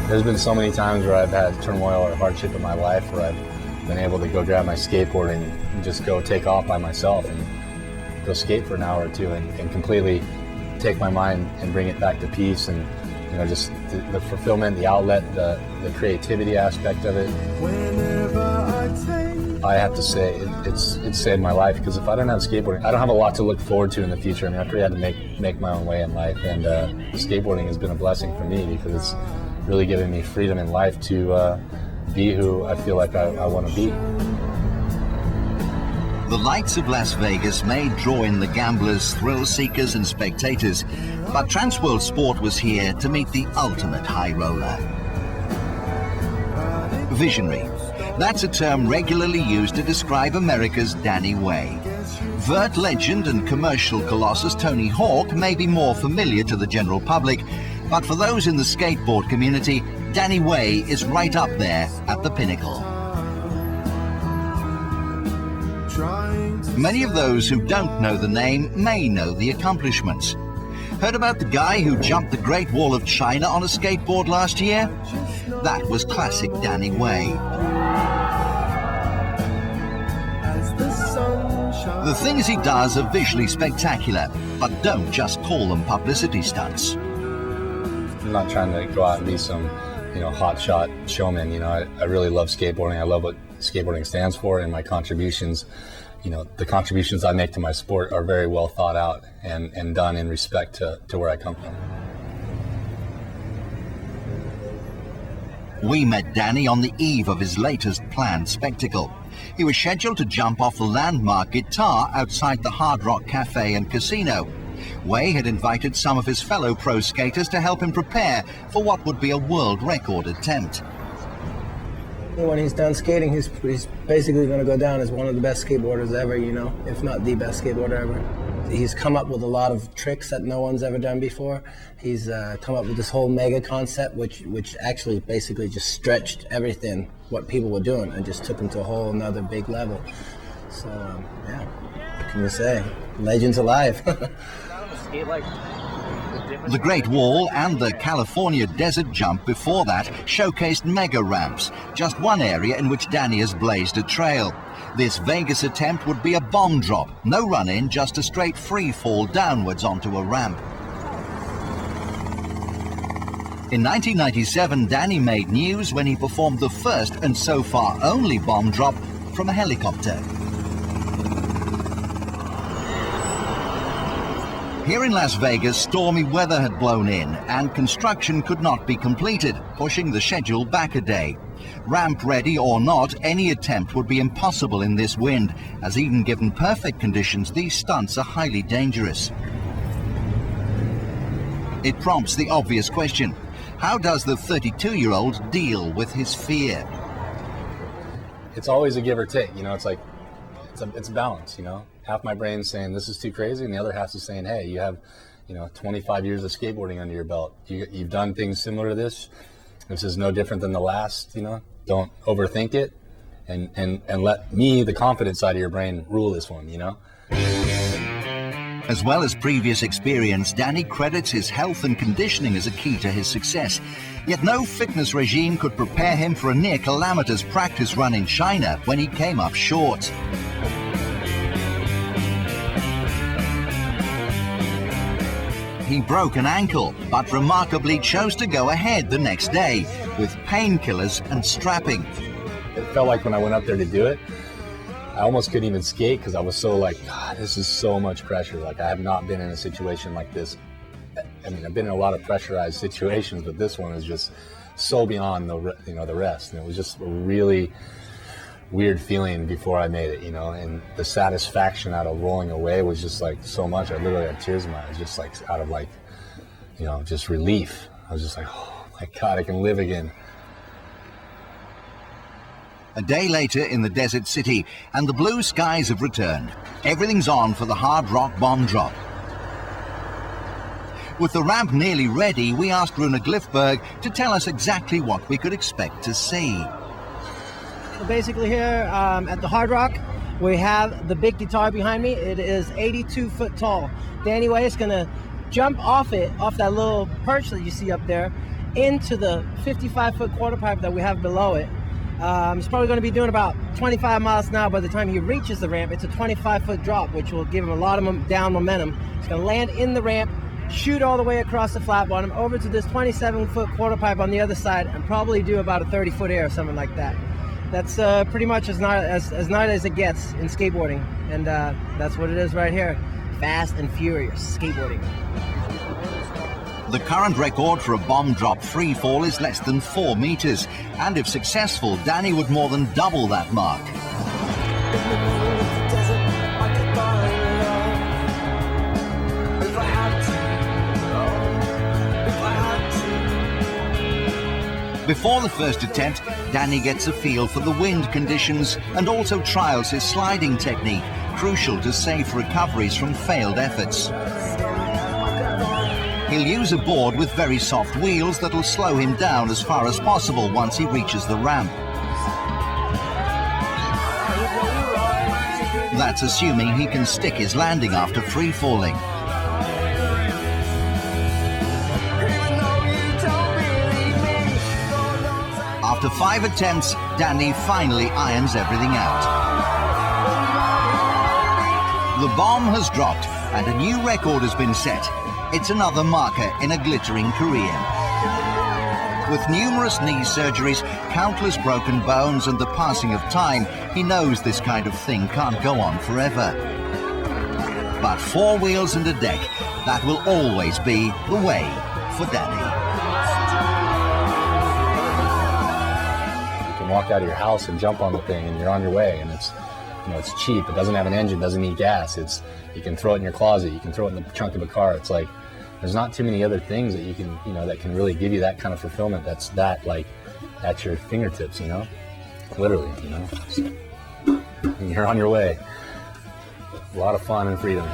There's been so many times where I've had turmoil or hardship in my life where I've been able to go grab my skateboard and just go take off by myself and go skate for an hour or two and completely take my mind and bring it back to peace, and you know, just the fulfillment, the outlet, the creativity aspect of it. I have to say it's saved my life, because if I don't have skateboarding, I don't have a lot to look forward to in the future. I mean, I've had to make my own way in life, and skateboarding has been a blessing for me because it's really given me freedom in life to be who I feel like I want to be. The lights of Las Vegas may draw in the gamblers, thrill seekers and spectators, but Transworld Sport was here to meet the ultimate high roller. Visionary. That's a term regularly used to describe America's Danny Way. Vert legend and commercial colossus Tony Hawk may be more familiar to the general public, but for those in the skateboard community, Danny Way is right up there at the pinnacle. Many of those who don't know the name may know the accomplishments. Heard about the guy who jumped the Great Wall of China on a skateboard last year? That was classic Danny Way. The things he does are visually spectacular, but don't just call them publicity stunts. I'm not trying to go out and be some, you know, hotshot showman. You know, I really love skateboarding. I love what skateboarding stands for, and my contributions, you know, the contributions I make to my sport are very well thought out and done in respect to where I come from. We met Danny on the eve of his latest planned spectacle. He was scheduled to jump off the landmark guitar outside the Hard Rock Cafe and Casino. Way had invited some of his fellow pro skaters to help him prepare for what would be a world record attempt. When he's done skating, he's basically going to go down as one of the best skateboarders ever, you know, if not the best skateboarder ever. He's come up with a lot of tricks that no one's ever done before. He's come up with this whole mega concept, which actually basically just stretched everything, what people were doing, and just took them to a whole another big level. So, yeah, what can you say? Legends alive. The Great Wall and the California Desert Jump before that showcased mega ramps, just one area in which Danny has blazed a trail. This Vegas attempt would be a bomb drop, no run-in, just a straight free fall downwards onto a ramp. In 1997, Danny made news when he performed the first and so far only bomb drop from a helicopter. Here in Las Vegas, stormy weather had blown in and construction could not be completed, pushing the schedule back a day. Ramp ready or not, any attempt would be impossible in this wind, as even given perfect conditions, these stunts are highly dangerous. It prompts the obvious question: how does the 32-year-old deal with his fear? It's always a give or take, you know. It's like it's a balance, you know. Half my brain's saying this is too crazy, and the other half is saying, hey, you have, you know, 25 years of skateboarding under your belt. You've done things similar to this. This is no different than the last, you know. Don't overthink it, and let me, the confident side of your brain, rule this one, you know. As well as previous experience, Danny credits his health and conditioning as a key to his success. Yet no fitness regime could prepare him for a near-calamitous practice run in China when he came up short. He broke an ankle, but remarkably chose to go ahead the next day with painkillers and strapping. It felt like when I went up there to do it, I almost couldn't even skate because I was so like, God, this is so much pressure. Like, I have not been in a situation like this. I mean, I've been in a lot of pressurized situations, but this one is just so beyond the rest. And it was just a really weird feeling before I made it, you know, and the satisfaction out of rolling away was just like so much. I literally had tears in my eyes, just like out of like, you know, just relief. I was just like, oh my God, I can live again. A day later in the desert city, and the blue skies have returned. Everything's on for the Hard Rock bomb drop. With the ramp nearly ready, we asked Runa Glifberg to tell us exactly what we could expect to see. So basically here at the Hard Rock, we have the big guitar behind me. It is 82 foot tall. Danny Way is gonna jump off that little perch that you see up there, into the 55-foot quarter pipe that we have below it. He's probably going to be doing about 25 miles an hour by the time he reaches the ramp. It's a 25-foot drop, which will give him a lot of down momentum. He's going to land in the ramp, shoot all the way across the flat bottom over to this 27-foot quarter pipe on the other side, and probably do about a 30-foot air or something like that. That's pretty much as gnarly as it gets in skateboarding, and that's what it is right here. Fast and furious skateboarding. The current record for a bomb drop free fall is less than 4 meters, and if successful, Danny would more than double that mark. Before the first attempt, Danny gets a feel for the wind conditions and also trials his sliding technique, crucial to safe recoveries from failed efforts. He'll use a board with very soft wheels that'll slow him down as far as possible once he reaches the ramp. That's assuming he can stick his landing after free falling. After 5 attempts, Danny finally irons everything out. The bomb has dropped and a new record has been set. It's another marker in a glittering career. With numerous knee surgeries, countless broken bones and the passing of time, he knows this kind of thing can't go on forever. But 4 wheels and a deck, that will always be the way for Danny. You can walk out of your house and jump on the thing and you're on your way, and it's, you know, it's cheap, it doesn't have an engine, doesn't need gas, you can throw it in your closet, you can throw it in the trunk of a car. It's like, there's not too many other things that you can, you know, that can really give you that kind of fulfillment that's like at your fingertips, you know, literally, you know, and you're on your way. A lot of fun and freedom.